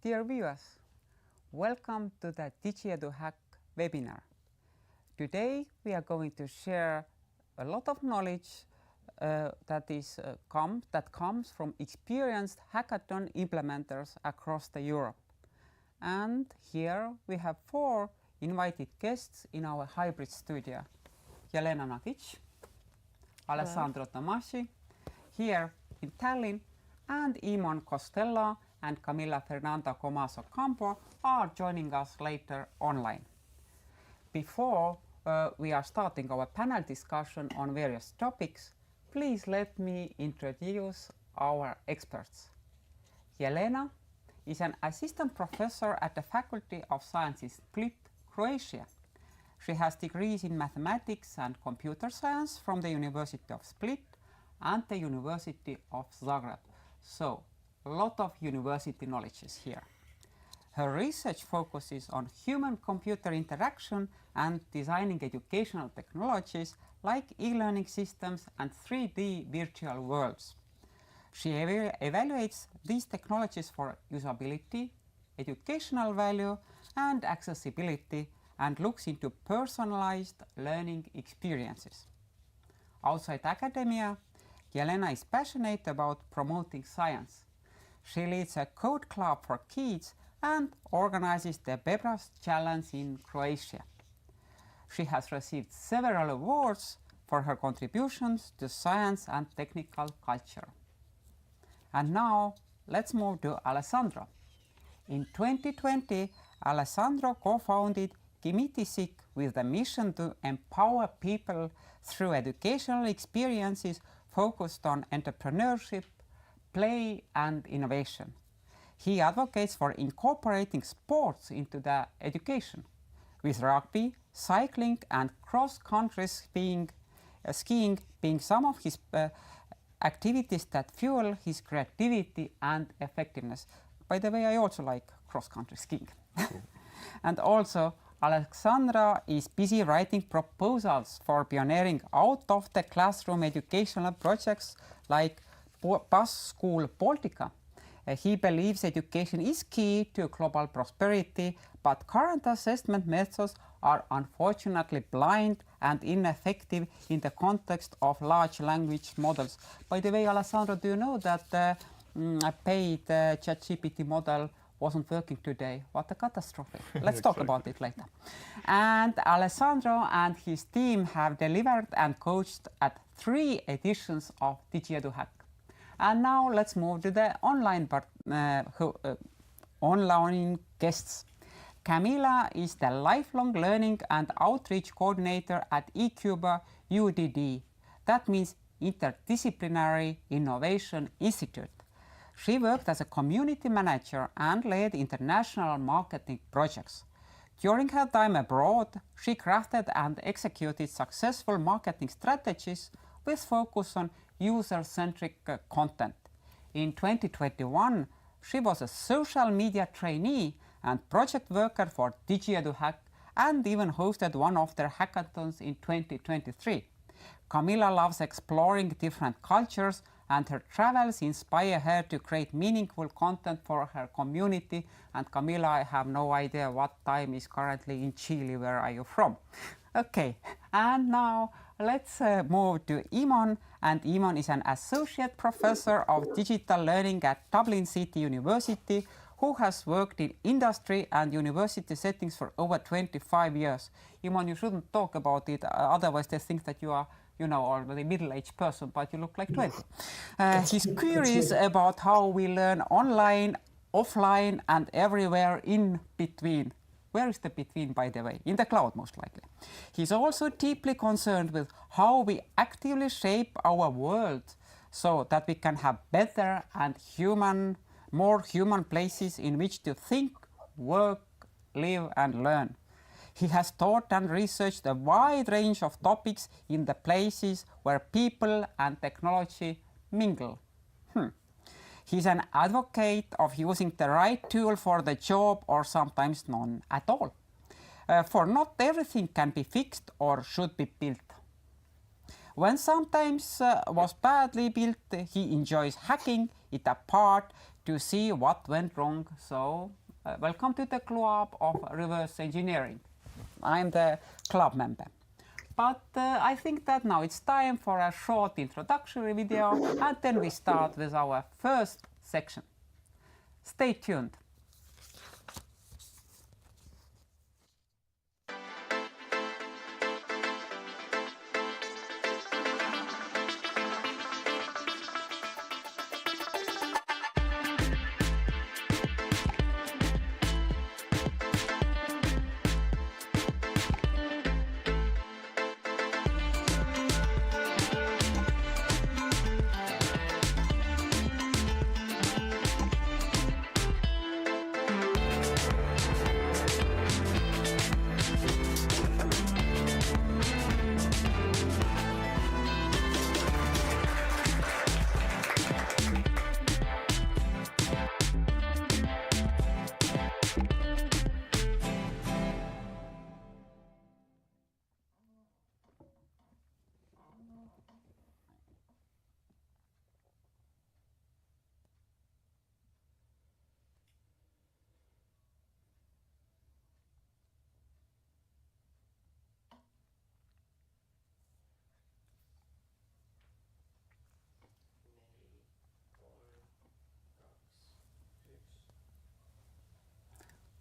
Dear viewers, welcome to the DigiEduhack webinar. Today we are going to share a lot of knowledge that comes from experienced hackathon implementers across Europe. And here we have 4 invited guests in our hybrid studio. Jelena Nagic, Alessandro Tomasi, here in Tallinn, and Iman Costello and Camila Fernanda Comaso Campo are joining us later online. Before we are starting our panel discussion on various topics, please let me introduce our experts. Jelena is an assistant professor at the Faculty of Science in Split, Croatia. She has degrees in mathematics and computer science from the University of Split and the University of Zagreb. So, a lot of university knowledge is here. Her research focuses on human-computer interaction and designing educational technologies like e-learning systems and 3D virtual worlds. She evaluates these technologies for usability, educational value, and accessibility, and looks into personalized learning experiences. Outside academia, Jelena is passionate about promoting science. She leads a code club for kids and organizes the Bebras Challenge in Croatia. She has received several awards for her contributions to science and technical culture. And now, let's move to Alessandro. In 2020, Alessandro co-founded Gimitisic with the mission to empower people through educational experiences focused on entrepreneurship, play, and innovation. He advocates for incorporating sports into the education, with rugby, cycling, and cross-country skiing being some of his activities that fuel his creativity and effectiveness. By the way, I also like cross-country skiing. And also, Alexandra is busy writing proposals for pioneering out-of-the-classroom educational projects like Bus School Baltica. He believes education is key to global prosperity, but current assessment methods are unfortunately blind and ineffective in the context of large language models. By the way, Alessandro, do you know that the paid ChatGPT model wasn't working today? What a catastrophe. Let's talk about it later. And Alessandro and his team have delivered and coached at 3 editions of DigiEduhack. And now let's move to the online guests. Camila is the Lifelong Learning and Outreach Coordinator at eCuba UDD. That means Interdisciplinary Innovation Institute. She worked as a community manager and led international marketing projects. During her time abroad, she crafted and executed successful marketing strategies with focus on user-centric content. In 2021, she was a social media trainee and project worker for DigiEduhack and even hosted one of their hackathons in 2023. Camila loves exploring different cultures, and her travels inspire her to create meaningful content for her community. And Camila, I have no idea what time is currently in Chile. Where are you from? Okay, and now let's move to Iman. And Iman is an associate professor of digital learning at Dublin City University, who has worked in industry and university settings for over 25 years. Iman, you shouldn't talk about it, otherwise they think that you are already middle-aged person, but you look like 20. He's curious about how we learn online, offline, and everywhere in between. Where is the between, by the way? In the cloud, most likely. He's also deeply concerned with how we actively shape our world so that we can have better and more human places in which to think, work, live, and learn. He has taught and researched a wide range of topics in the places where people and technology mingle. He's an advocate of using the right tool for the job, or sometimes none at all. For not everything can be fixed or should be built. When sometimes was badly built, he enjoys hacking it apart to see what went wrong. So welcome to the club of reverse engineering. I'm the club member. But I think that now it's time for a short introductory video, and then we start with our first section. Stay tuned.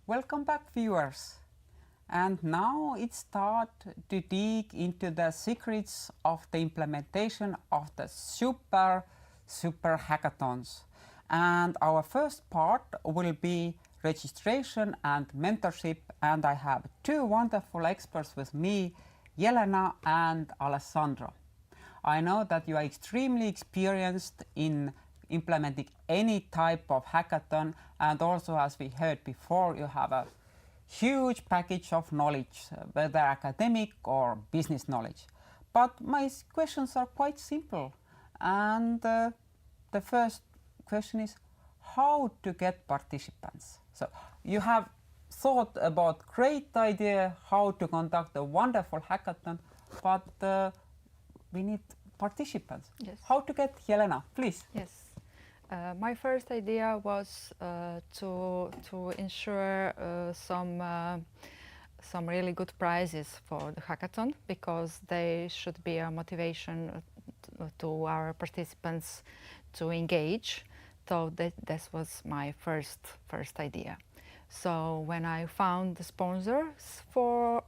Welcome back, viewers. And now it's time to dig into the secrets of the implementation of the super hackathons. And our first part will be registration and mentorship. And I have two wonderful experts with me, Jelena and Alessandro. I know that you are extremely experienced in implementing any type of hackathon, and also, as we heard before, you have a huge package of knowledge, whether academic or business knowledge. But my questions are quite simple, and the first question is how to get participants. So you have thought about great idea how to conduct a wonderful hackathon, but we need participants. Yes. How to get, Jelena, please? Yes. My first idea was to ensure some really good prizes for the hackathon, because they should be a motivation to our participants to engage. So this was my first idea. So when I found the sponsors for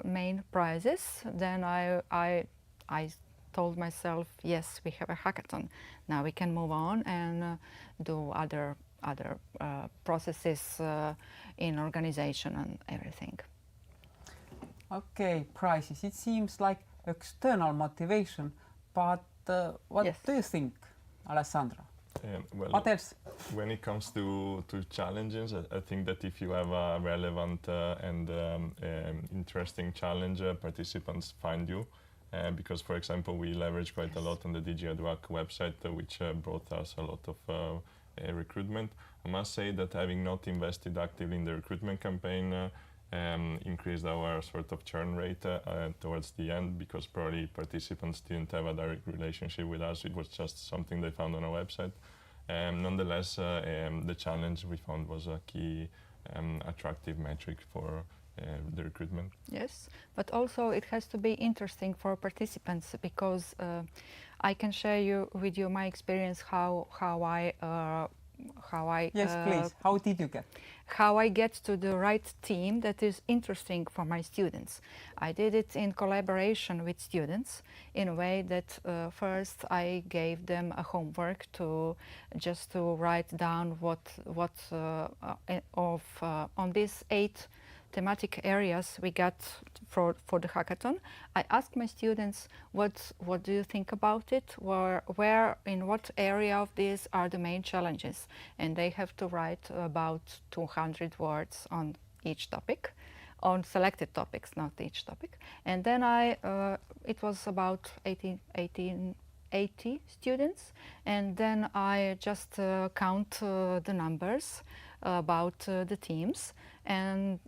main prizes, then I told myself, yes, we have a hackathon. Now we can move on and do other processes in organization and everything. Okay, prizes. It seems like external motivation, but what Yes. do you think, Alessandro? Well, What else? when it comes to challenges, I think that if you have a relevant and interesting challenge, participants find you. Because, for example, we leverage quite a lot on the DigiEduhack website, which brought us a lot of recruitment. I must say that having not invested actively in the recruitment campaign increased our sort of churn rate towards the end, because probably participants didn't have a direct relationship with us. It was just something they found on our website. Nonetheless, the challenge we found was a key attractive metric for the recruitment. Yes, but also it has to be interesting for participants, because I can share with you my experience how I Yes, please. How did you get? How I get to the right team that is interesting for my students. I did it in collaboration with students in a way that first I gave them a homework to write down on these 8 thematic areas we got for the hackathon. I asked my students, what do you think about it? Where in what area of these are the main challenges? And they have to write about 200 words on each topic, on selected topics, not each topic. And then it was about 80 students, and then I just count the numbers about the teams, and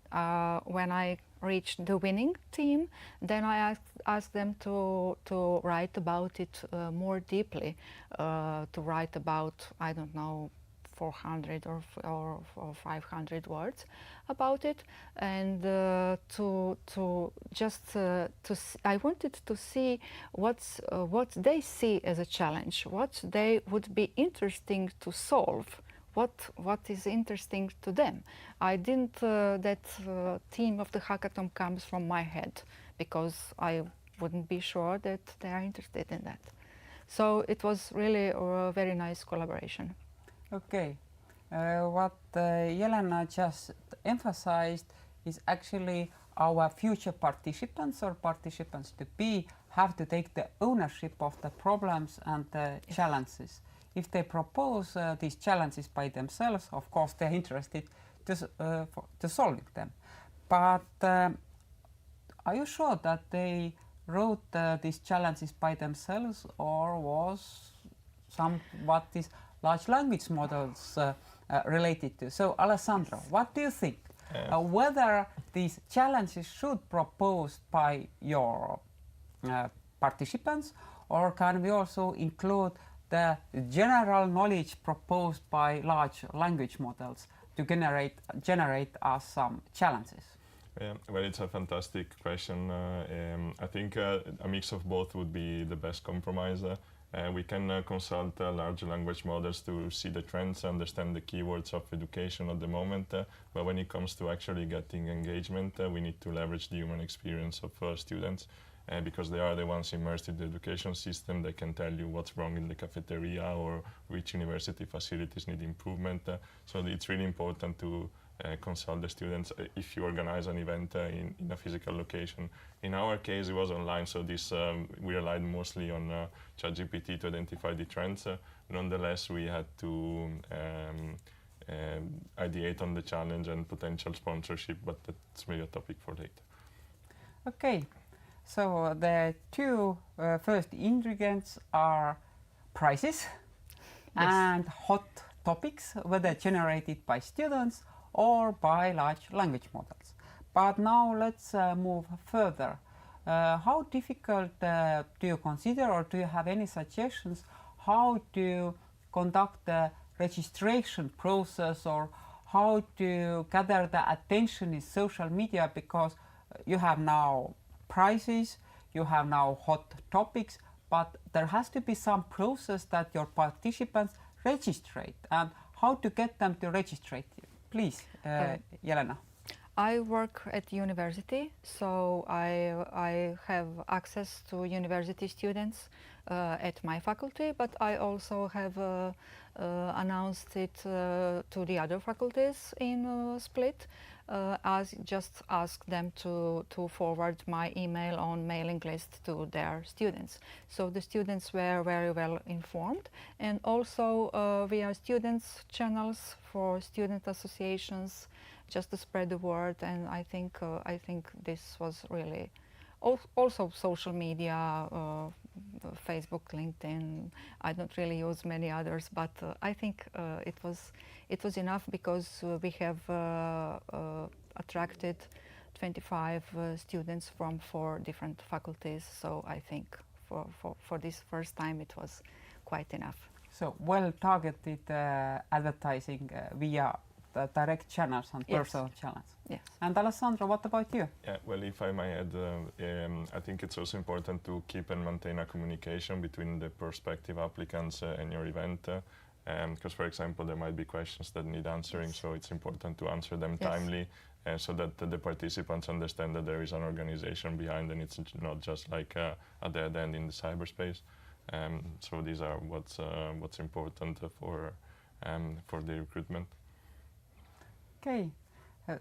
when I reached the winning team, then I asked them to write about it more deeply, to write about, I don't know, 400 or 500 words about it, and I wanted to see what they see as a challenge, what they would be interesting to solve, what is interesting to them. I didn't that theme of the hackathon comes from my head, because I wouldn't be sure that they are interested in that. So it was really a very nice collaboration. Okay. What Jelena just emphasized is actually our future participants or participants to be have to take the ownership of the problems and the challenges. If they propose these challenges by themselves, of course they're interested to solving them. But are you sure that they wrote these challenges by themselves, or was somewhat these large language models related to? So Alessandro, what do you think? Whether these challenges should proposed by your participants, or can we also include the general knowledge proposed by large language models to generate us some challenges? Yeah, well, it's a fantastic question. I think a mix of both would be the best compromise. We can consult large language models to see the trends, understand the keywords of education at the moment, but when it comes to actually getting engagement, we need to leverage the human experience of students, because they are the ones immersed in the education system. They can tell you what's wrong in the cafeteria or which university facilities need improvement. So it's really important to consult the students if you organize an event in a physical location. In our case, it was online, so this we relied mostly on ChatGPT to identify the trends. Nonetheless, we had to ideate on the challenge and potential sponsorship, but that's maybe a topic for later. Okay, so the two first ingredients are prices and hot topics, whether generated by students or by large language models. But now let's move further. How difficult do you consider, or do you have any suggestions how to conduct the registration process, or how to gather the attention in social media? Because you have now prizes, you have now hot topics, but there has to be some process that your participants registrate, and how to get them to registrate. Please, Jelena. I work at university, so I have access to university students at my faculty, but I also have announced it to the other faculties in Split. Just ask them to forward my email on mailing list to their students. So the students were very well informed, and also via students channels for student associations, just to spread the word. And I think this was really also social media, Facebook, LinkedIn. I don't really use many others, but I think it was enough, because we have attracted 25 students from 4 different faculties. So I think for this first time it was quite enough. So well targeted advertising via the direct channels and personal channels. Yes. And Alessandro, what about you? Yeah, well, if I may add, I think it's also important to keep and maintain a communication between the prospective applicants and your event. Because, for example, there might be questions that need answering, so it's important to answer them timely, so that the participants understand that there is an organization behind, and it's not just like a dead end in the cyberspace. So these are what's important for the recruitment. Okay,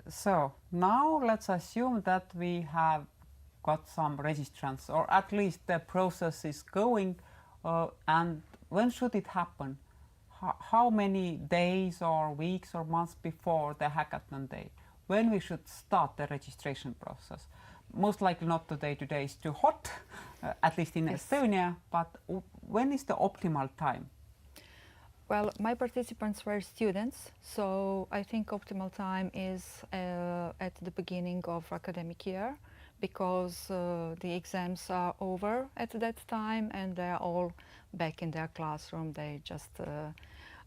so now let's assume that we have got some registrants, or at least the process is going, and when should it happen? How many days or weeks or months before the hackathon day? When we should start the registration process? Most likely not today. Today is too hot, at least in Estonia, but when is the optimal time? Well, my participants were students, so I think optimal time is at the beginning of academic year, because the exams are over at that time and they're all back in their classroom. They just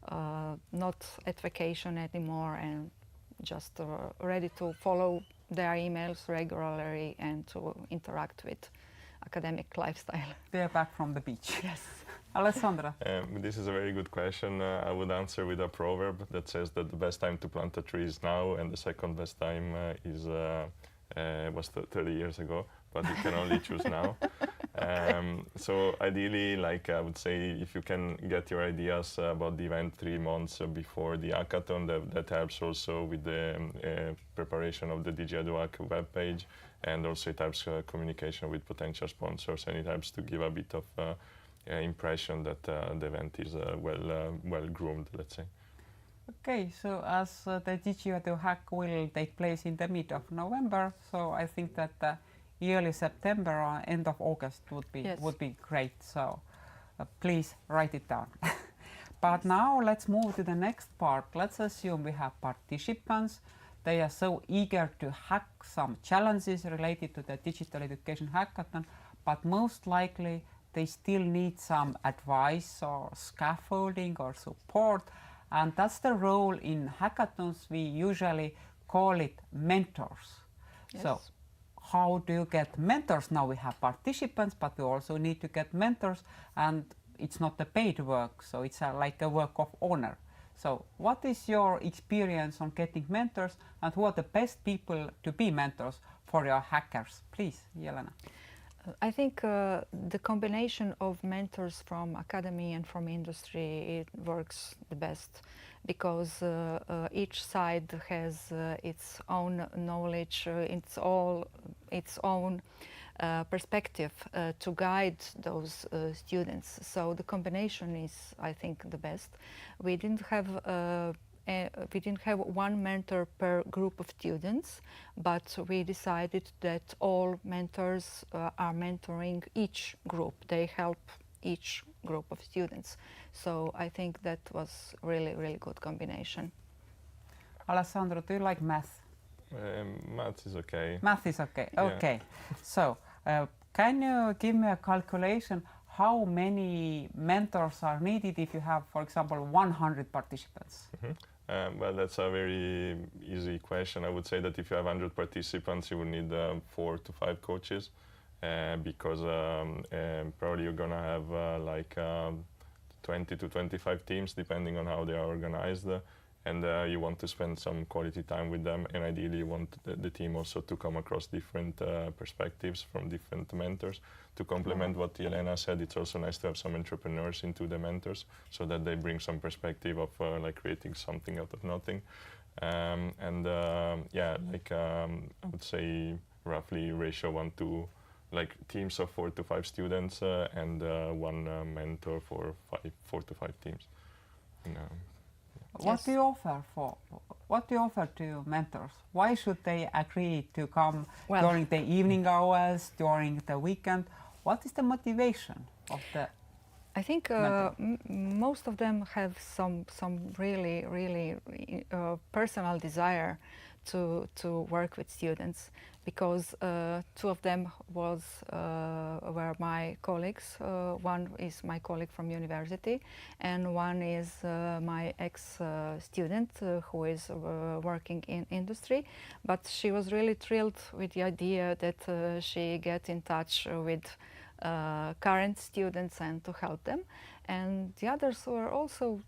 not at vacation anymore and just ready to follow their emails regularly and to interact with academic lifestyle. They are back from the beach. Yes. Alessandra. This is a very good question. I would answer with a proverb that says that the best time to plant a tree is now, and the second best time was 30 years ago, but you can only choose now. So ideally, like I would say, if you can get your ideas about the event 3 months before the hackathon, that helps also with the preparation of the DigiEduhack webpage, and also it helps communication with potential sponsors, and it helps to give a bit of impression that the event is well groomed, let's say. Okay, so as the DigiEduhack will take place in the mid of November, so I think that early September or end of August would be great. So please write it down. But now let's move to the next part. Let's assume we have participants. They are so eager to hack some challenges related to the digital education hackathon, but most likely they still need some advice or scaffolding or support. And that's the role in hackathons. We usually call it mentors. Yes. So how do you get mentors? Now we have participants, but we also need to get mentors, and it's not a paid work, so it's like a work of honor. So what is your experience on getting mentors, and who are the best people to be mentors for your hackers? Please, Jelena. I think the combination of mentors from academy and from industry, it works the best, because each side has its own knowledge, its own perspective to guide those students. So the combination is, I think, the best. We didn't have one mentor per group of students, but we decided that all mentors are mentoring each group. They help each group of students. So I think that was really, really good combination. Alessandro, do you like math? Math is okay. Math is okay. Yeah. Okay. So can you give me a calculation how many mentors are needed if you have, for example, 100 participants? Mm-hmm. Well, that's a very easy question. I would say that if you have 100 participants, you will need 4 to 5 coaches, because probably you're gonna have like 20 to 25 teams, depending on how they are organized, and you want to spend some quality time with them, and ideally you want the team also to come across different perspectives from different mentors. To complement what Jelena said, it's also nice to have some entrepreneurs into the mentors, so that they bring some perspective of like creating something out of nothing. Yeah, like I would say roughly ratio 1 to like teams of 4 to 5 students, and 1 mentor for 4 to 5 teams. What do you offer to your mentors? Why should they agree to come during the evening hours, during the weekend? What is the motivation of the I think most of them have some really, really personal desire to work with students, because 2 of them were my colleagues. One is my colleague from university, and one is my ex-student who is working in industry. But she was really thrilled with the idea that she gets in touch with current students and to help them. And the others were also,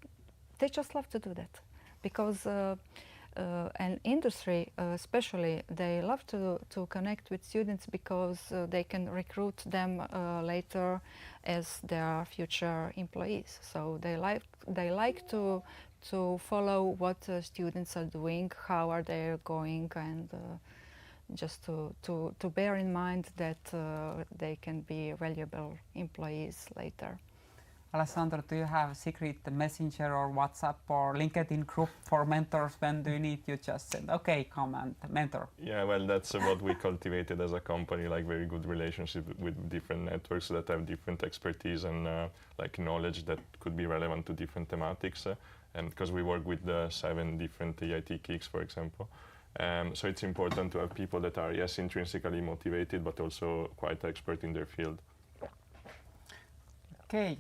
they just love to do that, because and industry especially, they love to connect with students, because they can recruit them later as their future employees. So they like to follow what students are doing, how are they going, and just to bear in mind that they can be valuable employees later. Alessandro, do you have a secret messenger or WhatsApp or LinkedIn group for mentors? When do you need, you just send, okay, come and mentor? Yeah, well, that's what we cultivated as a company, like very good relationship with different networks that have different expertise and like knowledge that could be relevant to different thematics. And because we work with 7 different EIT kicks, for example. So it's important to have people that are, yes, intrinsically motivated, but also quite expert in their field. Okay.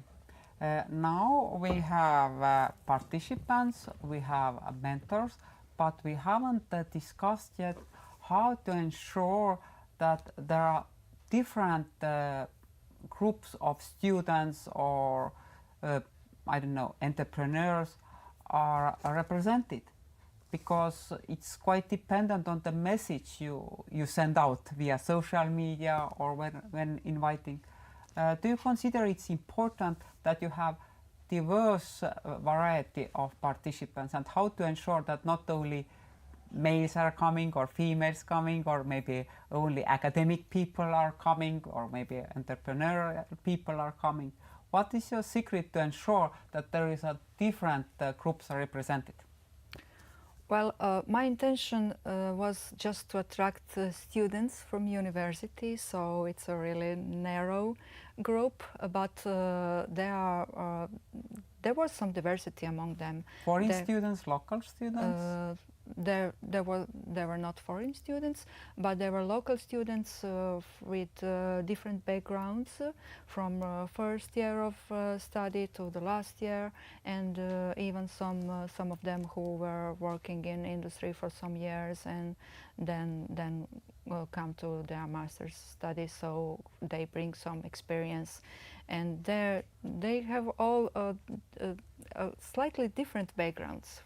Now we have participants, we have mentors, but we haven't discussed yet how to ensure that there are different groups of students or I don't know, entrepreneurs are represented, because it's quite dependent on the message you send out via social media or when inviting. Do you consider it's important that you have diverse variety of participants, and how to ensure that not only males are coming or females coming, or maybe only academic people are coming, or maybe entrepreneurial people are coming? What is your secret to ensure that there is a different groups are represented? Well, my intention was just to attract students from university, so it's a really narrow group, but there was some diversity among them. Foreign students, local students? There were not foreign students, but there were local students with different backgrounds, from first year of study to the last year, and even some of them who were working in industry for some years and then come to their master's studies, so they bring some experience, and they have all slightly different backgrounds.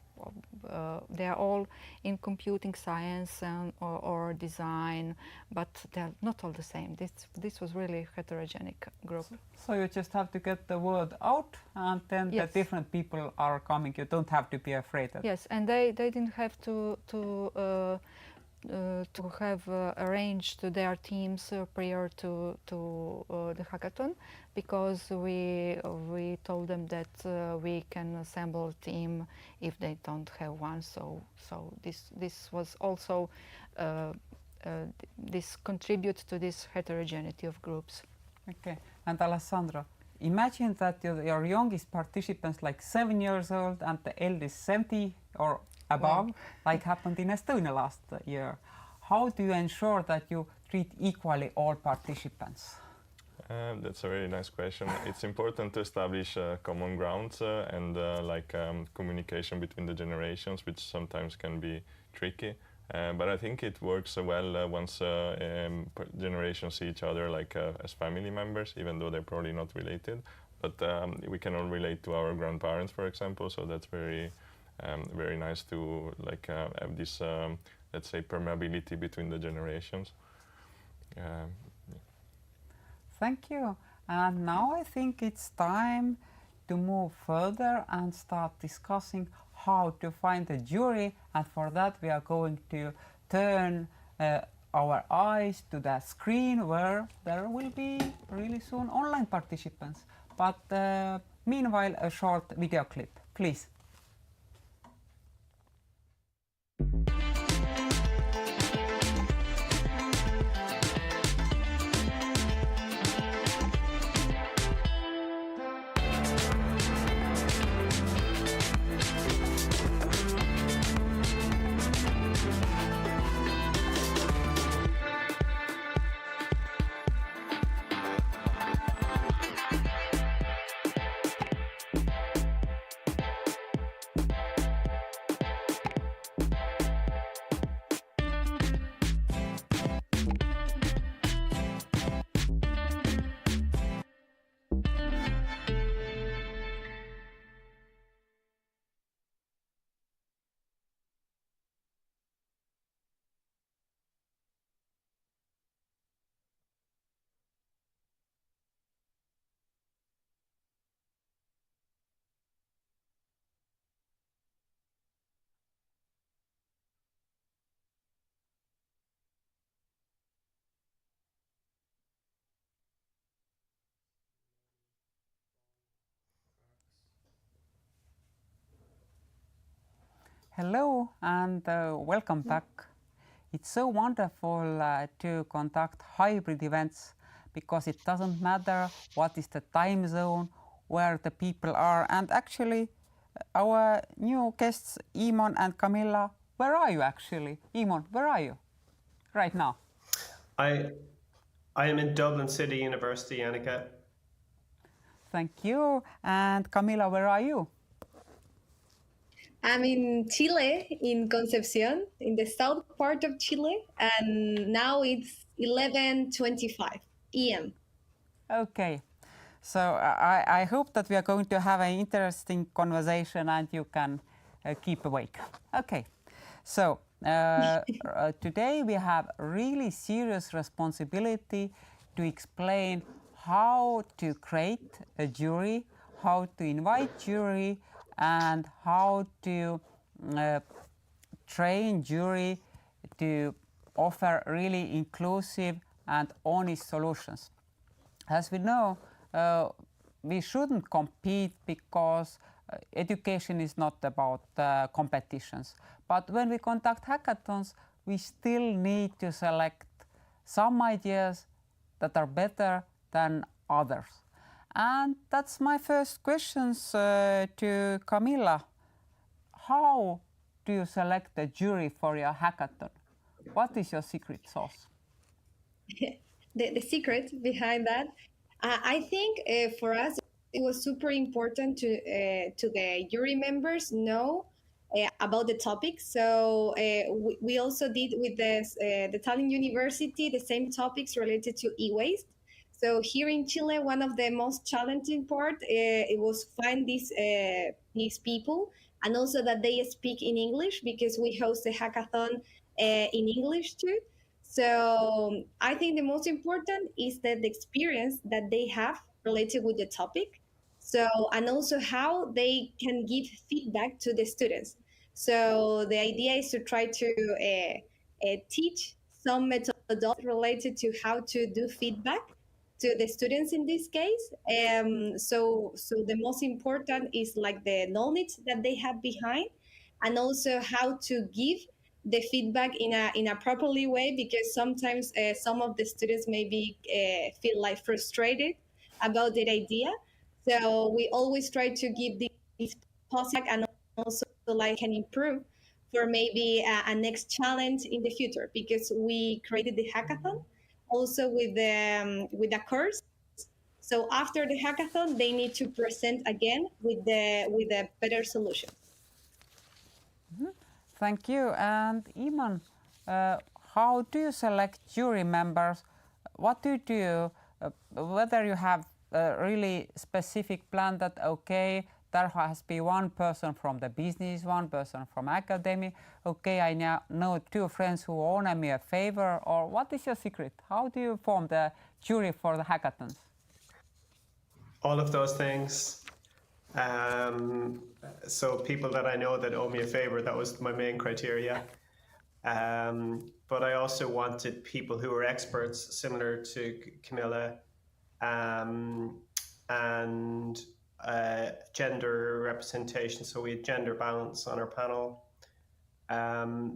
They are all in computing science or design, but they're not all the same. This was really a heterogeneous group. So you just have to get the word out, and then Yes. the different people are coming. You don't have to be afraid of it. Yes, and they didn't have to have arranged their teams prior to the hackathon, because we told them that we can assemble a team if they don't have one. So this was also this contributes to this heterogeneity of groups. Okay, and Alessandro, imagine that your youngest participants like 7 years old and the eldest 70 or above, like happened in Estonia last year. How do you ensure that you treat equally all participants? That's a very nice question. It's important to establish common grounds and communication between the generations, which sometimes can be tricky. But I think it works well once generations see each other as family members, even though they're probably not related. But we can all relate to our grandparents, for example, so that's very nice to have this, let's say, permeability between the generations. Thank you. And now I think it's time to move further and start discussing how to find a jury. And for that, we are going to turn our eyes to the screen where there will be really soon online participants. But meanwhile, a short video clip, please. Hello and welcome back. It's so wonderful to conduct hybrid events, because it doesn't matter what is the time zone, where the people are. And actually, our new guests, Imon and Camilla, where are you actually? Imon, where are you right now? I am in Dublin City University, Annika. thank you. And Camila, where are you? I'm in Chile, in Concepcion, in the south part of Chile, and now it's 11:25 p.m. Okay. So I hope that we are going to have an interesting conversation and you can keep awake. Okay. So today we have a really serious responsibility to explain how to create a jury, how to invite jury, and how to train jury to offer really inclusive and honest solutions. As we know, we shouldn't compete because education is not about competitions. But when we conduct hackathons, we still need to select some ideas that are better than others. And that's my first questions to Camilla. How do you select a jury for your hackathon? What is your secret sauce? The secret behind that, I think for us it was super important to the jury members know about the topic. So we also did with the Tallinn University the same topics related to e-waste. So here in Chile, one of the most challenging part it was find these people, and also that they speak in English, because we host a hackathon in English too. So I think the most important is that the experience that they have related with the topic. So, and also how they can give feedback to the students. So the idea is to try to teach some methodology related to how to do feedback to the students in this case. So the most important is like the knowledge that they have behind, and also how to give the feedback in a properly way, because sometimes some of the students maybe feel like frustrated about that idea. So we always try to give this positive, and also like can improve for maybe a next challenge in the future, because we created the hackathon also with a course. So after the hackathon, they need to present again with a better solution. Thank you. And Iman, how do you select jury members? What do you do? Whether you have a really specific plan that, okay, there has to be one person from the business, one person from academy. Okay, I now know two friends who honor me a favor. Or what is your secret? How do you form the jury for the hackathons? All of those things. So people that I know that owe me a favor, that was my main criteria. But I also wanted people who were experts, similar to Camilla, and gender representation. So we had gender balance on our panel.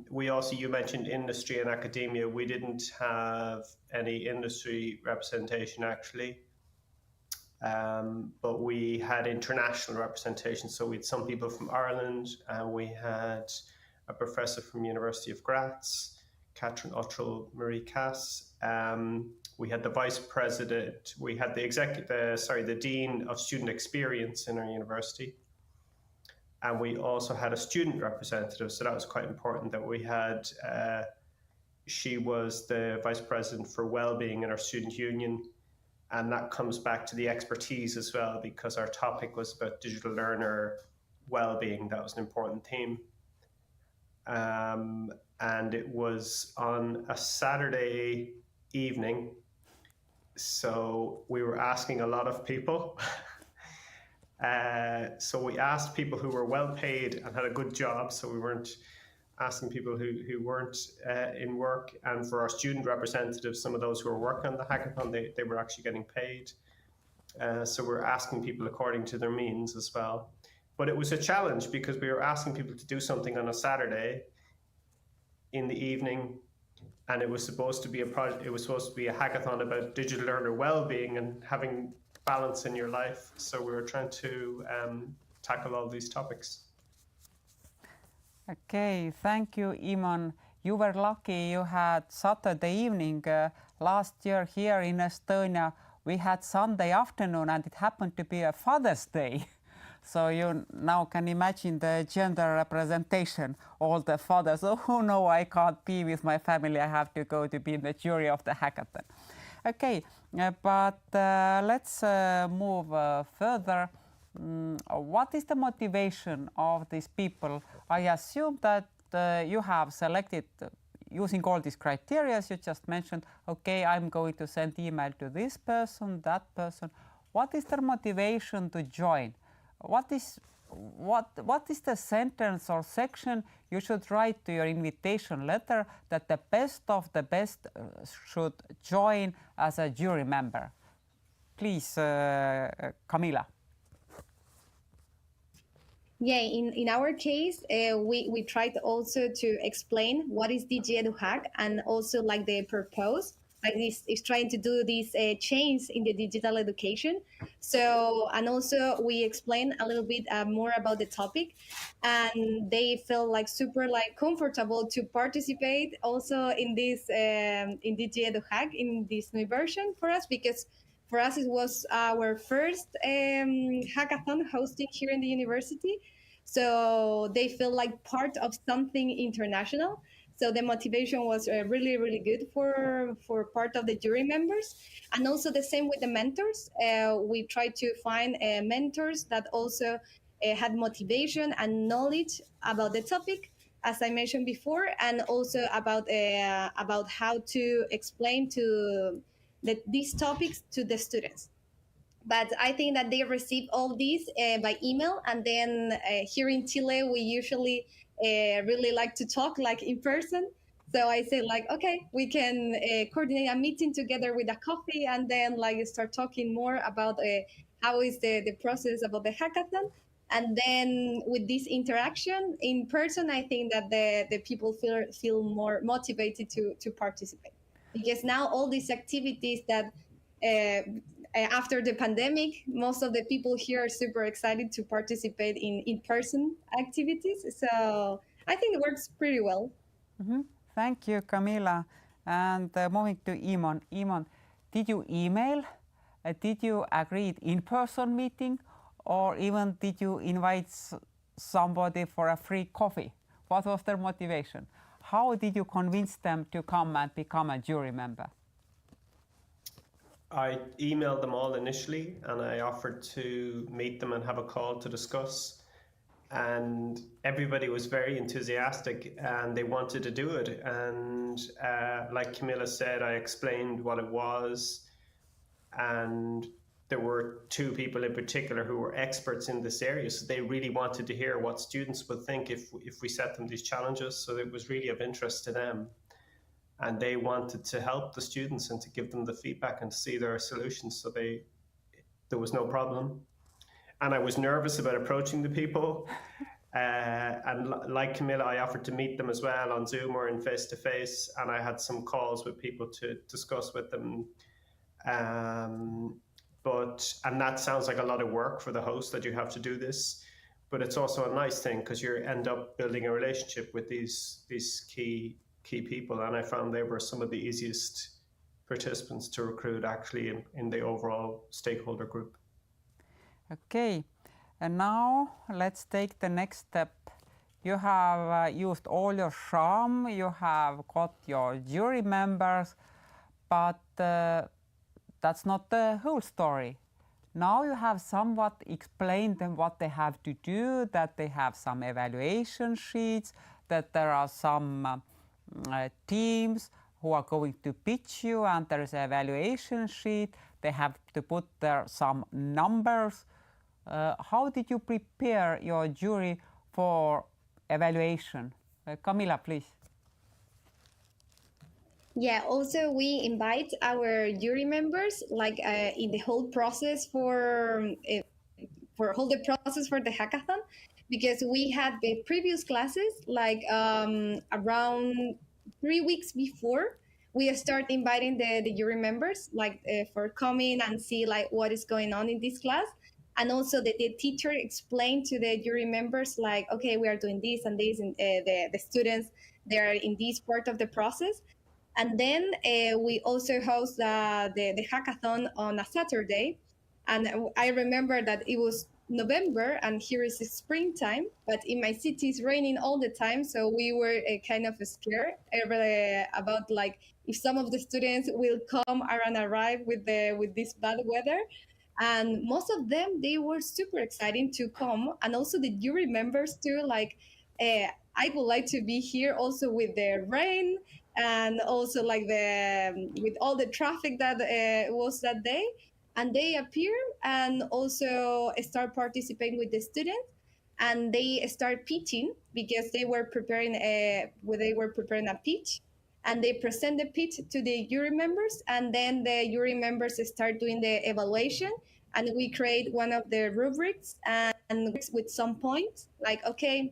We also, you mentioned industry and academia. We didn't have any industry representation actually. But we had international representation. So we had some people from Ireland, and we had a professor from University of Graz, Catherine Uttrell Marie Cass. We had the vice president. We had the dean of student experience in our university, and we also had a student representative. So that was quite important that we had. She was the vice president for well-being in our student union. And that comes back to the expertise as well, because our topic was about digital learner well-being. That was an important theme. And it was on a Saturday evening. So we were asking a lot of people. So we asked people who were well paid and had a good job. So we weren't asking people who weren't in work. And for our student representatives, some of those who were working on the hackathon, they were actually getting paid. So we're asking people according to their means as well. But it was a challenge, because we were asking people to do something on a Saturday in the evening, and it was supposed to be a project. It was supposed to be a hackathon about digital learner well-being and having balance in your life. So we were trying to tackle all these topics. Okay, thank you, Iman. You were lucky you had Saturday evening last year here in Estonia. we had Sunday afternoon and it happened to be a Father's Day. So you now can imagine the gender representation, all the fathers, oh no, I can't be with my family, I have to go to be in the jury of the hackathon. Okay, but let's move further. What is the motivation of these people? I assume that you have selected, using all these criteria you just mentioned, okay, I'm going to send email to this person, that person. What is their motivation to join? What is the sentence or section you should write to your invitation letter that the best of the best should join as a jury member? Please, Camila. Yeah, in our case, we tried also to explain what is DigiEduhack and also like the purpose, like this is trying to do this change in the digital education. So, and also we explain a little bit more about the topic, and they felt like super like comfortable to participate also in this in DigiEduhack in this new version for us, because for us it was our first hackathon hosting here in the university. So they feel like part of something international. So the motivation was really, really good for part of the jury members. And also the same with the mentors. We tried to find mentors that also had motivation and knowledge about the topic, as I mentioned before, and also about how to explain to these topics to the students. But I think that they receive all these by email, and then here in Chile we usually really like to talk like in person. So I say like, okay, we can coordinate a meeting together with a coffee, and then like start talking more about how is the process about the hackathon. And then with this interaction in person, I think that the people feel more motivated to participate, because now all these activities that after the pandemic, most of the people here are super excited to participate in in-person activities. So I think it works pretty well. Thank you, Camila. And moving to Imon. Imon, did you email? Did you agree in-person meeting? Or even did you invite somebody for a free coffee? What was their motivation? How did you convince them to come and become a jury member? I emailed them all initially, and I offered to meet them and have a call to discuss. And everybody was very enthusiastic and they wanted to do it. And like Camilla said, I explained what it was. And there were two people in particular who were experts in this area. So they really wanted to hear what students would think if we set them these challenges. So it was really of interest to them. And they wanted to help the students and to give them the feedback and to see their solutions. So there was no problem. And I was nervous about approaching the people. And like Camilla, I offered to meet them as well on Zoom or in face-to-face. And I had some calls with people to discuss with them. And that sounds like a lot of work for the host, that you have to do this. But it's also a nice thing because you end up building a relationship with these key people, and I found they were some of the easiest participants to recruit actually in the overall stakeholder group. Okay, and now let's take the next step. You have used all your charm, you have got your jury members, but that's not the whole story. Now you have somewhat explained them what they have to do, that they have some evaluation sheets, that there are some teams who are going to pitch you, and there is an evaluation sheet. They have to put there some numbers. How did you prepare your jury for evaluation? Camila, please. Yeah, also we invite our jury members like in the whole process for the hackathon, because we had the previous classes like around 3 weeks before we start inviting the jury members like for coming and see like what is going on in this class. And also the teacher explained to the jury members like, okay, we are doing this and this, and the students, they are in this part of the process. And then we also host the hackathon on a Saturday. And I remember that it was November and here is springtime, but in my city it's raining all the time. So we were kind of scared about like if some of the students will come and arrive with this bad weather. And most of them, they were super excited to come. And also the jury members too, like, I would like to be here also with the rain and also like with all the traffic that was that day. And they appear and also start participating with the students, and they start pitching because they were preparing a pitch, and they present the pitch to the jury members, and then the jury members start doing the evaluation, and we create one of the rubrics and with some points like, okay,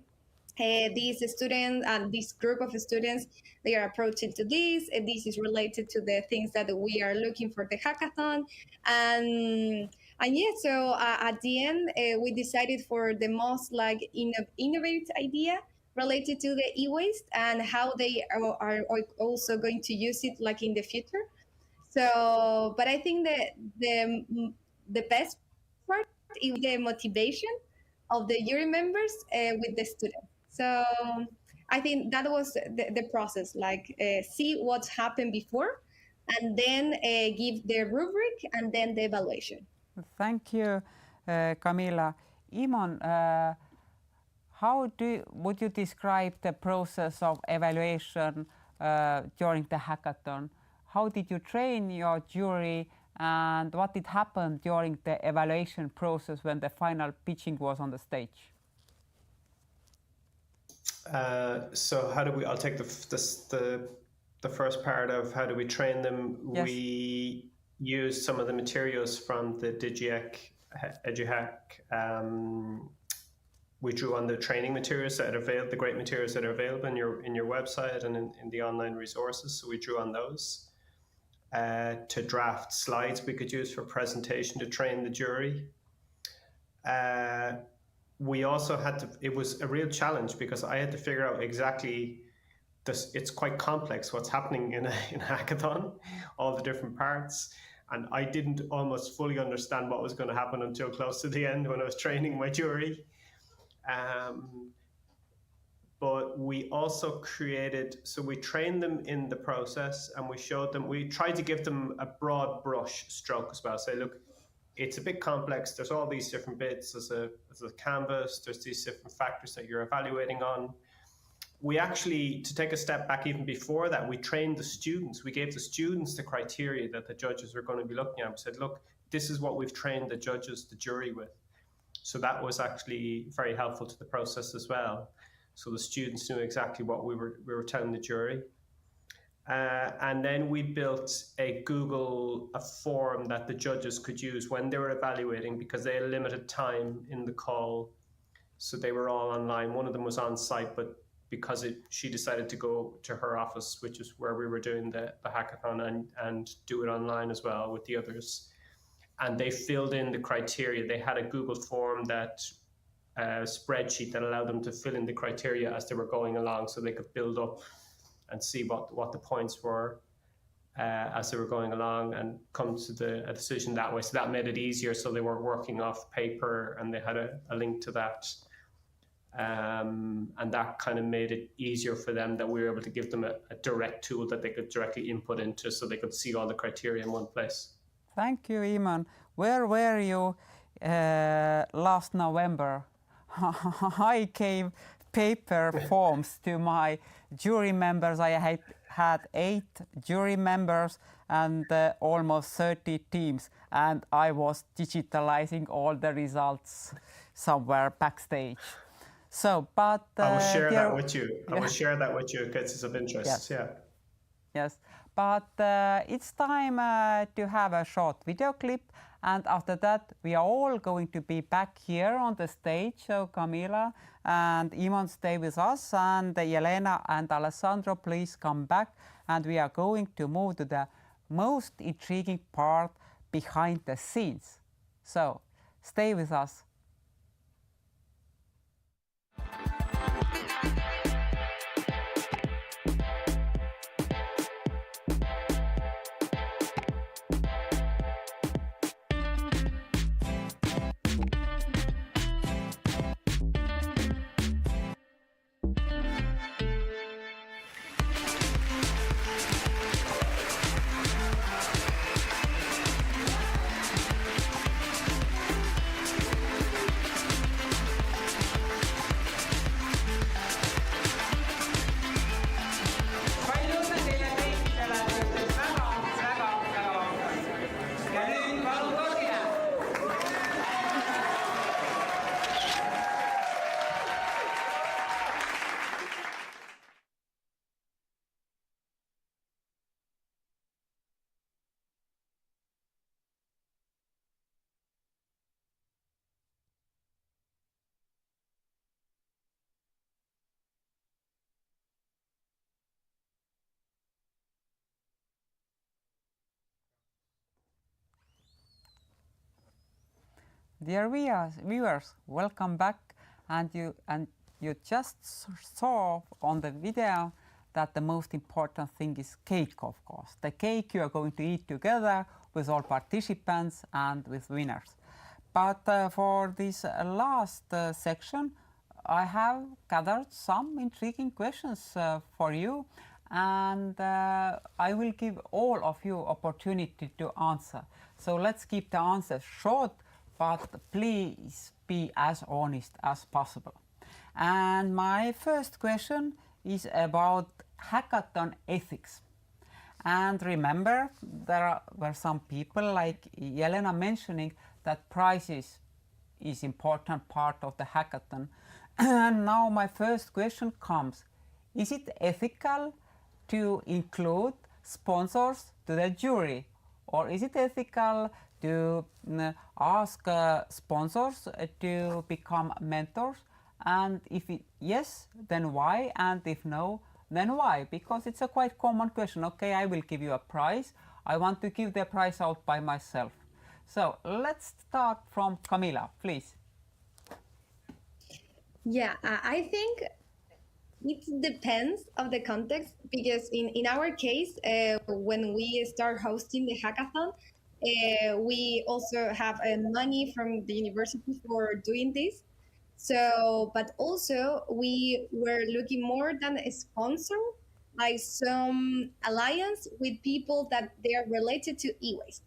these students and this group of students, they are approaching to this, and this is related to the things that we are looking for the hackathon. And yeah, so at the end, we decided for the most like innovative idea related to the e-waste and how they are also going to use it like in the future. So, but I think that the best part is the motivation of the jury members with the students. So I think that was the process, like see what happened before, and then give the rubric and then the evaluation. Thank you, Camila. Iman, how would you describe the process of evaluation during the hackathon? How did you train your jury, and what did happen during the evaluation process when the final pitching was on the stage? So how do we? I'll take the first part of how do we train them. Yes. We use some of the materials from the DigiEduhack. We drew on the training materials that are available, the great materials that are available in your website and in the online resources. So we drew on those to draft slides we could use for presentation to train the jury. We also had to, it was a real challenge because I had to figure out exactly this. It's quite complex what's happening in a hackathon, all the different parts. And I didn't almost fully understand what was going to happen until close to the end when I was training my jury. But we also created, so we trained them in the process and we showed them, we tried to give them a broad brush stroke as well. Say, look, it's a bit complex. There's all these different bits. There's a canvas. There's these different factors that you're evaluating on. We actually, to take a step back even before that, we trained the students. We gave the students the criteria that the judges were going to be looking at. We said, look, this is what we've trained the judges, the jury with. So that was actually very helpful to the process as well. So the students knew exactly what we were telling the jury. And then we built a form that the judges could use when they were evaluating, because they had limited time in the call. So they were all online. One of them was on site, but because she decided to go to her office, which is where we were doing the hackathon, and do it online as well with the others. And they filled in the criteria. They had a Google form spreadsheet that allowed them to fill in the criteria as they were going along, so they could build up and see what the points were as they were going along and come to a decision that way. So that made it easier, so they weren't working off paper and they had a link to that. And that kind of made it easier for them that we were able to give them a direct tool that they could directly input into, so they could see all the criteria in one place. Thank you, Iman. Where were you last November? I gave paper forms to my jury members. I had 8 jury members and almost 30 teams, and I was digitalizing all the results somewhere backstage. So, but I will share that with you. I will share that with you because it's of interest. Yes. Yeah. Yes, but it's time to have a short video clip, and after that we are all going to be back here on the stage. So Camila and Iman stay with us, and Elena and Alessandro, please come back, and we are going to move to the most intriguing part behind the scenes. So stay with us. Dear viewers, welcome back. And you just saw on the video that the most important thing is cake, of course. The cake you are going to eat together with all participants and with winners. But for this last section, I have gathered some intriguing questions for you, and I will give all of you opportunity to answer. So let's keep the answers short, but please be as honest as possible. And my first question is about hackathon ethics. And remember, there were some people like Jelena mentioning that prizes is important part of the hackathon. And now my first question comes, is it ethical to include sponsors to the jury? Or is it ethical to ask sponsors to become mentors? And if yes, then why? And if no, then why? Because it's a quite common question. Okay, I will give you a prize. I want to give the prize out by myself. So let's start from Camila, please. Yeah, I think it depends of the context, because in our case, when we start hosting the hackathon, we also have money from the university for doing this. So, but also we were looking more than a sponsor, like some alliance with people that they are related to e-waste.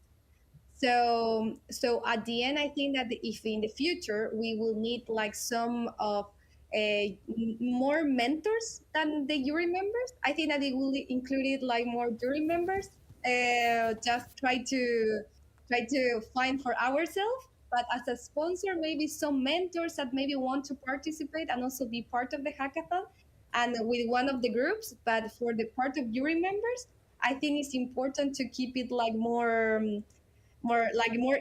So at the end, I think that if in the future we will need like some of more mentors than the jury members, I think that it will include it like more jury members. Just try to find for ourselves. But as a sponsor, maybe some mentors that maybe want to participate and also be part of the hackathon and with one of the groups. But for the part of jury members, I think it's important to keep it like more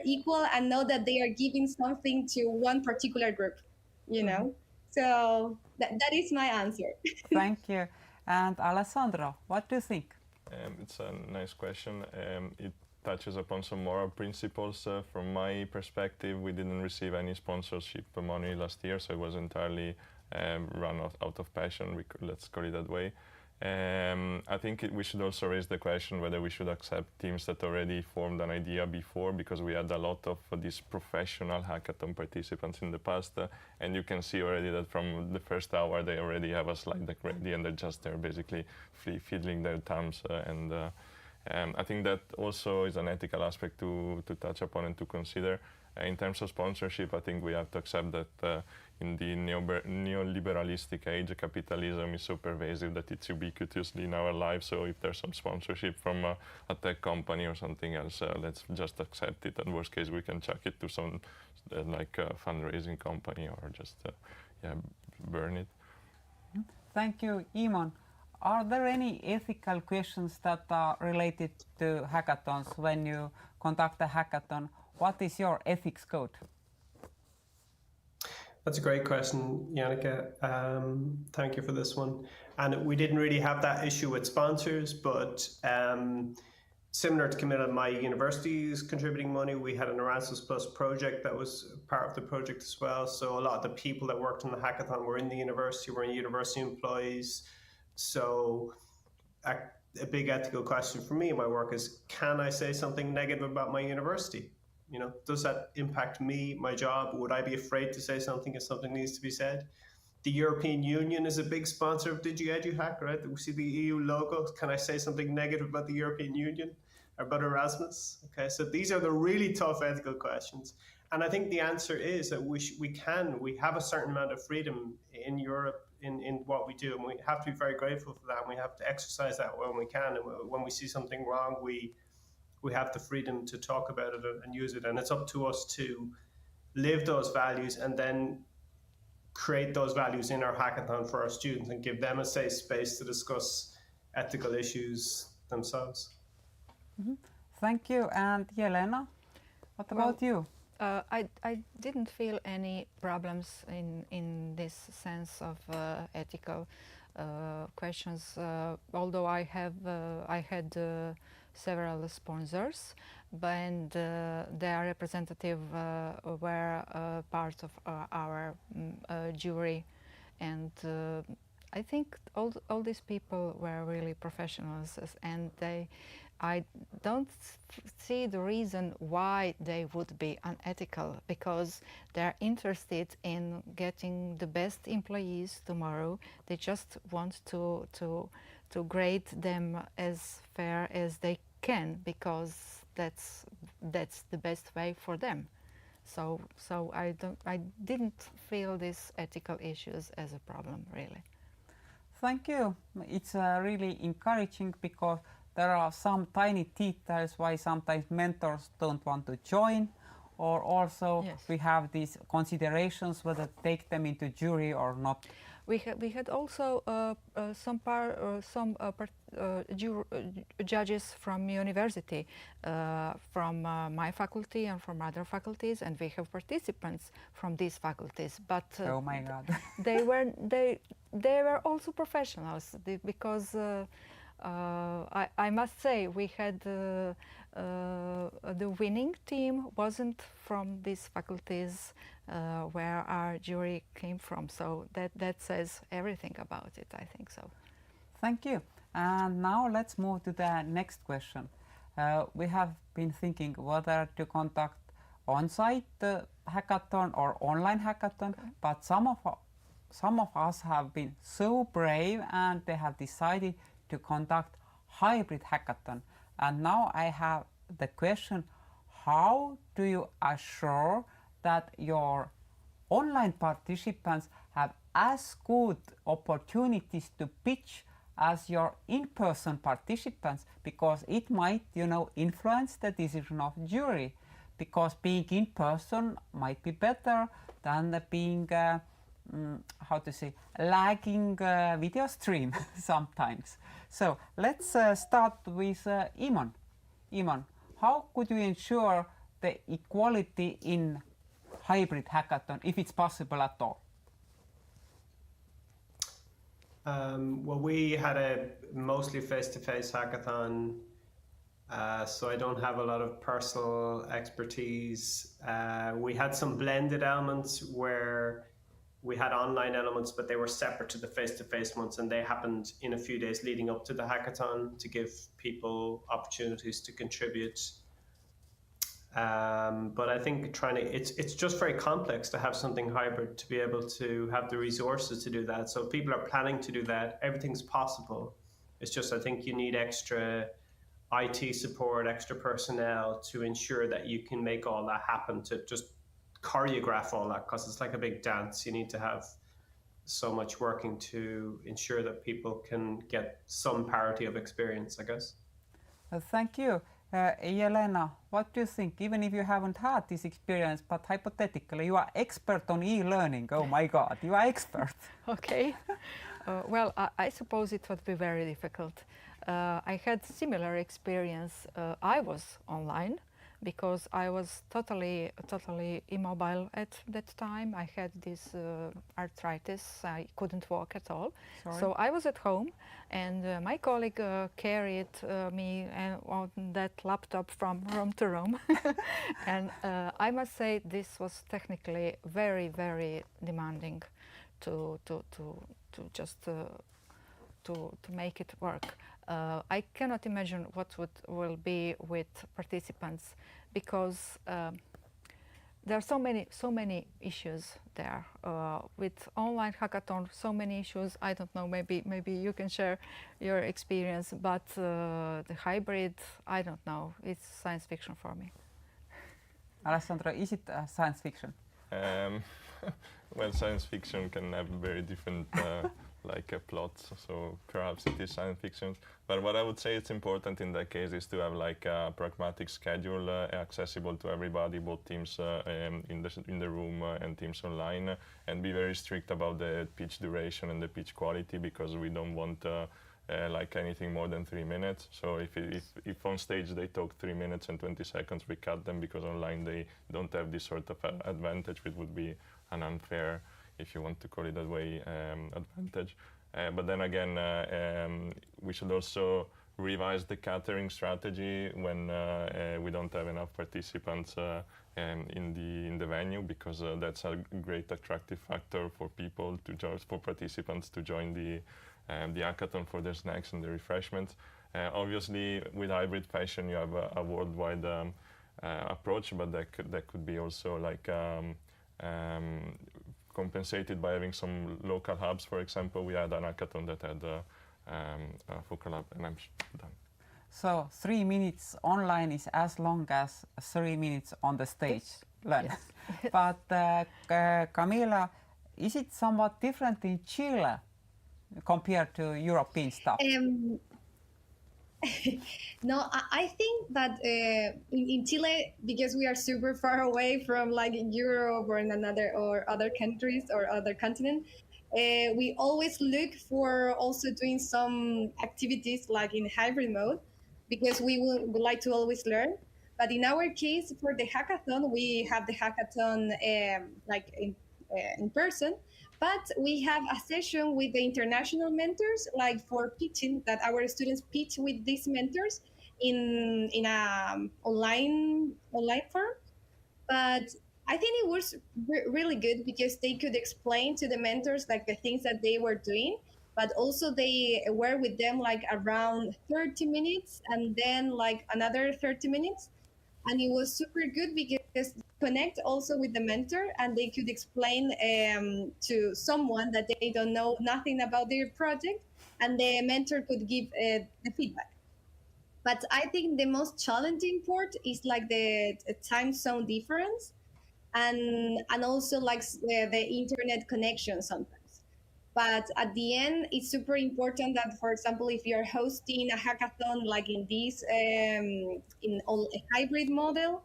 equal and know that they are giving something to one particular group, you know. So that is my answer. Thank you. And Alessandro, what do you think? It's a nice question. It touches upon some moral principles. From my perspective, we didn't receive any sponsorship money last year, so it was entirely run out of passion, let's call it that way. I think we should also raise the question whether we should accept teams that already formed an idea before, because we had a lot of these professional hackathon participants in the past, and you can see already that from the first hour they already have a slide deck ready and they're just there basically fiddling their thumbs. I think that also is an ethical aspect to touch upon and to consider. In terms of sponsorship, I think we have to accept that in the neoliberalistic age, capitalism is so pervasive that it's ubiquitously in our lives. So if there's some sponsorship from a tech company or something else, let's just accept it. And worst case, we can chuck it to some like fundraising company or just burn it. Thank you, Iman. Are there any ethical questions that are related to hackathons when you conduct a hackathon? What is your ethics code? That's a great question, Yannicka. Thank you for this one. And we didn't really have that issue with sponsors, but similar to Camilla, my university is contributing money. We had an Erasmus Plus project that was part of the project as well. So a lot of the people that worked on the hackathon were in the university, were university employees. So a big ethical question for me in my work is, can I say something negative about my university? You know, does that impact me, my job? Would I be afraid to say something if something needs to be said? The European Union is a big sponsor of DigiEduhack, right? We see the EU logo. Can I say something negative about the European Union or about Erasmus? Okay, so these are the really tough ethical questions. And I think the answer is that we have a certain amount of freedom in Europe in what we do. And we have to be very grateful for that. And we have to exercise that when we can. And when we see something wrong, we have the freedom to talk about it and use it. And it's up to us to live those values and then create those values in our hackathon for our students and give them a safe space to discuss ethical issues themselves. Mm-hmm. Thank you. And Jelena, what about you? I didn't feel any problems in this sense of ethical questions, although I had several sponsors, and their representative were part of our jury, and I think all these people were really professionals, and I don't see the reason why they would be unethical, because they're interested in getting the best employees tomorrow. They just want to grade them as fair as they can, because that's the best way for them. So I didn't feel these ethical issues as a problem, really. Thank you. It's really encouraging, because there are some tiny details why sometimes mentors don't want to join, or also Yes. we have these considerations whether to take them into jury or not. We had also some judges from university, from my faculty and from other faculties, and we have participants from these faculties. But Oh my God. they were also professionals, because I must say we had the winning team wasn't from these faculties where our jury came from, so that says everything about it, I think so. Thank you. And now let's move to the next question. We have been thinking whether to conduct on-site hackathon or online hackathon, but some of us have been so brave and they have decided to conduct hybrid hackathon. And now I have the question, how do you assure that your online participants have as good opportunities to pitch as your in-person participants, because it might, influence the decision of jury, because being in person might be better than being lagging video stream sometimes. So let's start with Iman. Iman, how could you ensure the equality in hybrid hackathon, if it's possible at all? Well, we had a mostly face-to-face hackathon, so I don't have a lot of personal expertise. We had some blended elements where we had online elements, but they were separate to the face-to-face ones, and they happened in a few days leading up to the hackathon to give people opportunities to contribute. But I think it's just very complex to have something hybrid, to be able to have the resources to do that. So if people are planning to do that, everything's possible. It's just, I think you need extra IT support, extra personnel to ensure that you can make all that happen, to just choreograph all that, because it's like a big dance. You need to have so much working to ensure that people can get some parity of experience, I guess. Thank you. Jelena, what do you think? Even if you haven't had this experience, but hypothetically, you are expert on e-learning. Oh my God, you are expert. Okay. Well, I suppose it would be very difficult. I had similar experience. I was online because I was totally immobile at that time. I had this arthritis. I couldn't walk at all. Sorry. So I was at home, and my colleague carried me on that laptop from room to room. And I must say this was technically very, very demanding to make it work. I cannot imagine what will be with participants, because there are so many issues there with online hackathon. So many issues. I don't know. Maybe you can share your experience. But the hybrid, I don't know. It's science fiction for me. Alessandro, is it science fiction? Well, science fiction can have very different plots, so perhaps it is science fiction. But what I would say it's important in that case is to have like a pragmatic schedule accessible to everybody, both teams in the room and teams online, and be very strict about the pitch duration and the pitch quality, because we don't want like anything more than 3 minutes. So if on stage they talk 3 minutes and 20 seconds, we cut them, because online they don't have this sort of advantage, which would be an unfair, if you want to call it that way, advantage. But then again, we should also revise the catering strategy when we don't have enough participants in the venue, because that's a great attractive factor for people to join, for participants to join the hackathon for their snacks and the refreshments. Obviously, with hybrid fashion, you have a worldwide approach, but that could be also like compensated by having some local hubs. For example, we had an hackathon that had a focal hub, and I'm done. So 3 minutes online is as long as 3 minutes on the stage. Yes. But Camila, is it somewhat different in Chile compared to European stuff? No, I think that in Chile, because we are super far away from like Europe or other countries or other continent, we always look for also doing some activities like in hybrid mode, because we would like to always learn. But in our case, for the hackathon, we have the hackathon like in person, but we have a session with the international mentors, like for pitching, that our students pitch with these mentors in a online form. But I think it was really good, because they could explain to the mentors like the things that they were doing, but also they were with them like around 30 minutes and then like another 30 minutes. And it was super good because connect also with the mentor, and they could explain to someone that they don't know nothing about their project, and the mentor could give the feedback. But I think the most challenging part is like the time zone difference, and also like the internet connection sometimes. But at the end, it's super important that, for example, if you're hosting a hackathon like in this in a hybrid model,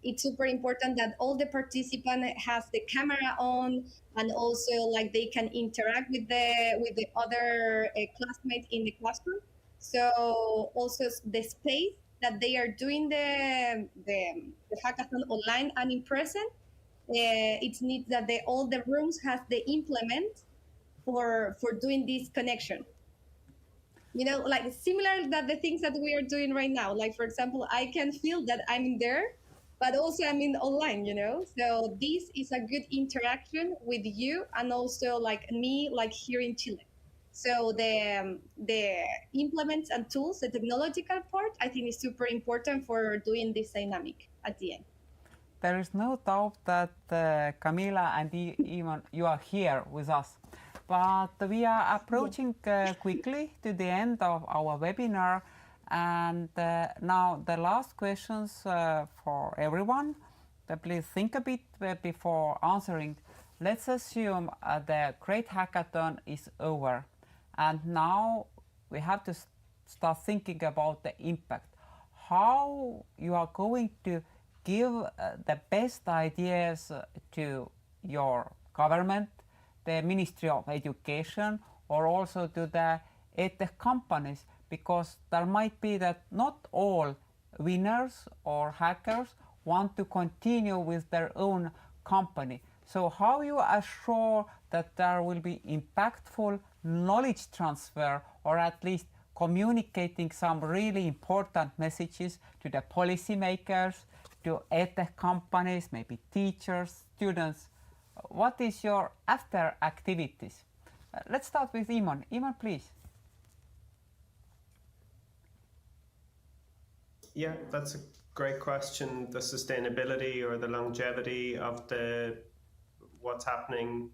it's super important that all the participant has the camera on, and also like they can interact with the other classmates in the classroom. So also the space that they are doing the hackathon online and in present, it needs that all the rooms have the implement for doing this connection. You know, like similar that the things that we are doing right now. Like, for example, I can feel that I'm there, but also I'm in online, you know? So this is a good interaction with you, and also like me, like here in Chile. So the implements and tools, the technological part, I think is super important for doing this dynamic at the end. There is no doubt that Camila and Iman, you are here with us. But we are approaching quickly to the end of our webinar. And now the last questions for everyone. Please think a bit before answering. Let's assume the Great Hackathon is over. And now we have to start thinking about the impact. How you are going to give the best ideas to your government, the Ministry of Education, or also to the edtech companies, because there might be that not all winners or hackers want to continue with their own company. So how you assure that there will be impactful knowledge transfer, or at least communicating some really important messages to the policymakers, to edtech companies, maybe teachers, students? What is your after activities? Let's start with Iman. Iman, please. Yeah, that's a great question. The sustainability or the longevity of what's happening.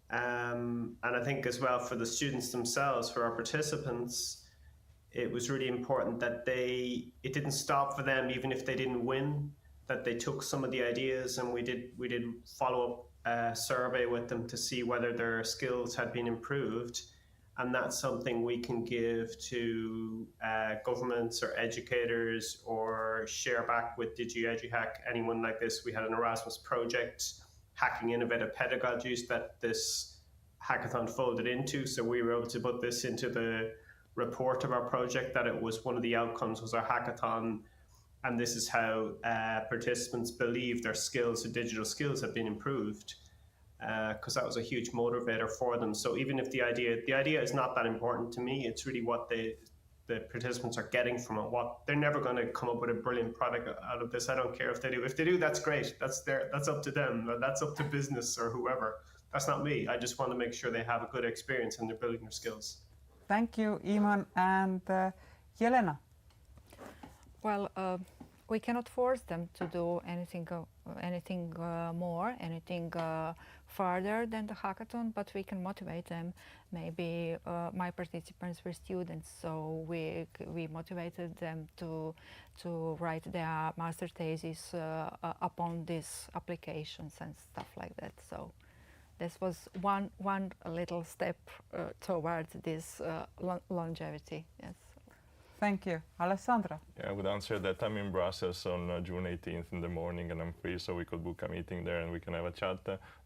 And I think as well for the students themselves, for our participants, it was really important that it didn't stop for them, even if they didn't win, that they took some of the ideas, and we did follow up survey with them to see whether their skills had been improved. And that's something we can give to governments or educators, or share back with DigiEduhack, anyone like this. We had an Erasmus project, Hacking Innovative Pedagogies, that this hackathon folded into. So we were able to put this into the report of our project, that it was one of the outcomes was our hackathon. And this is how participants believe their skills, their digital skills, have been improved, because that was a huge motivator for them. So even if the idea is not that important to me, it's really what the participants are getting from it. They're never going to come up with a brilliant product out of this. I don't care if they do. If they do, that's great. That's up to them. That's up to business or whoever. That's not me. I just want to make sure they have a good experience and they're building their skills. Thank you, Iman and Jelena. Well, we cannot force them to do anything more, anything further than the hackathon, but we can motivate them. Maybe my participants were students, so we motivated them to write their master thesis upon these applications and stuff like that. So this was one little step towards this longevity. Yes. Thank you. Alessandra? Yeah, I would answer that. I'm in Brussels on June 18th in the morning and I'm free, so we could book a meeting there and we can have a chat.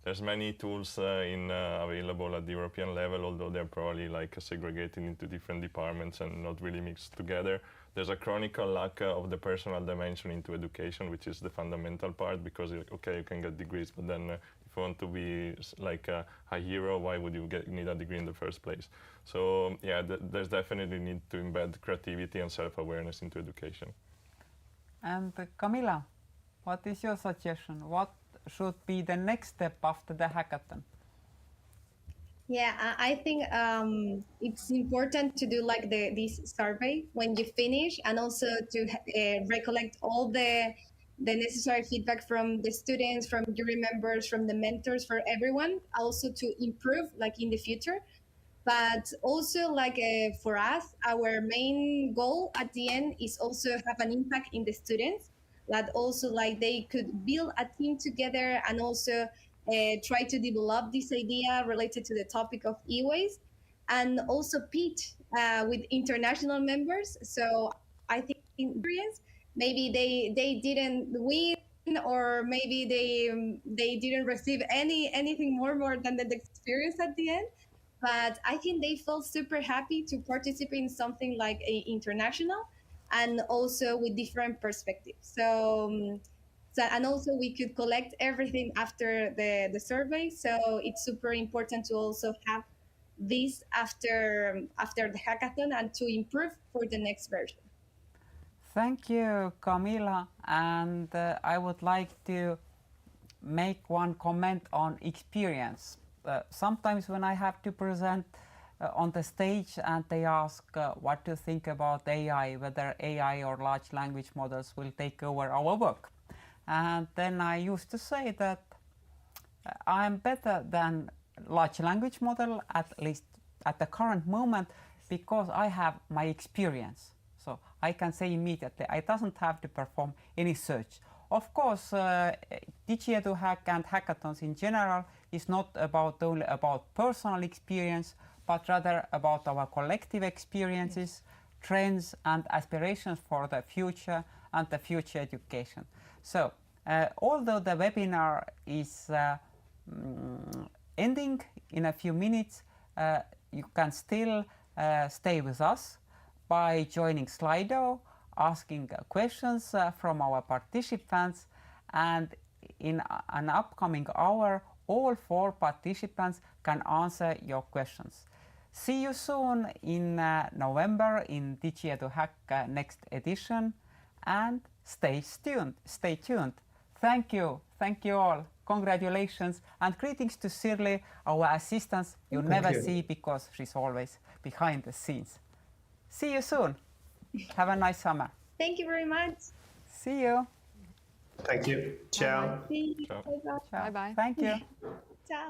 There's many tools available at the European level, although they're probably like segregated into different departments and not really mixed together. There's a chronicle lack of the personal dimension into education, which is the fundamental part, because, okay, you can get degrees, but then if you want to be like a hero, why would you need a degree in the first place? So yeah, there's definitely need to embed creativity and self-awareness into education. And Camilla, what is your suggestion? What should be the next step after the hackathon? Yeah, I think it's important to do like this survey when you finish, and also to recollect all the necessary feedback from the students, from jury members, from the mentors, for everyone, also to improve like in the future. But also like for us, our main goal at the end is also have an impact in the students, that also like they could build a team together and also try to develop this idea related to the topic of e-waste, and also pitch with international members. So I think maybe they didn't win, or maybe they didn't receive anything more than the experience at the end. But I think they felt super happy to participate in something like international, and also with different perspectives. So and also we could collect everything after the survey. So it's super important to also have this after the hackathon and to improve for the next version. Thank you, Camila. And I would like to make one comment on experience. Sometimes when I have to present on the stage and they ask what to think about AI, whether AI or large language models will take over our work. And then I used to say that I'm better than large language model, at least at the current moment, because I have my experience. So I can say immediately, I doesn't have to perform any search. Of course, DigiEduhack and hackathons in general is not only about personal experience, but rather about our collective experiences, trends and aspirations for the future and the future education. So although the webinar is ending in a few minutes, you can still stay with us by joining Slido, asking questions from our participants, and in an upcoming hour, all 4 participants can answer your questions. See you soon in November in DigiEduhack next edition, and stay tuned. Thank you all. Congratulations and greetings to Shirley, our assistant. You never see because she's always behind the scenes. See you soon. Have a nice summer. Thank you very much. See you. Thank you. Ciao. See you. Ciao. Bye-bye. Bye-bye. Thank you. Ciao.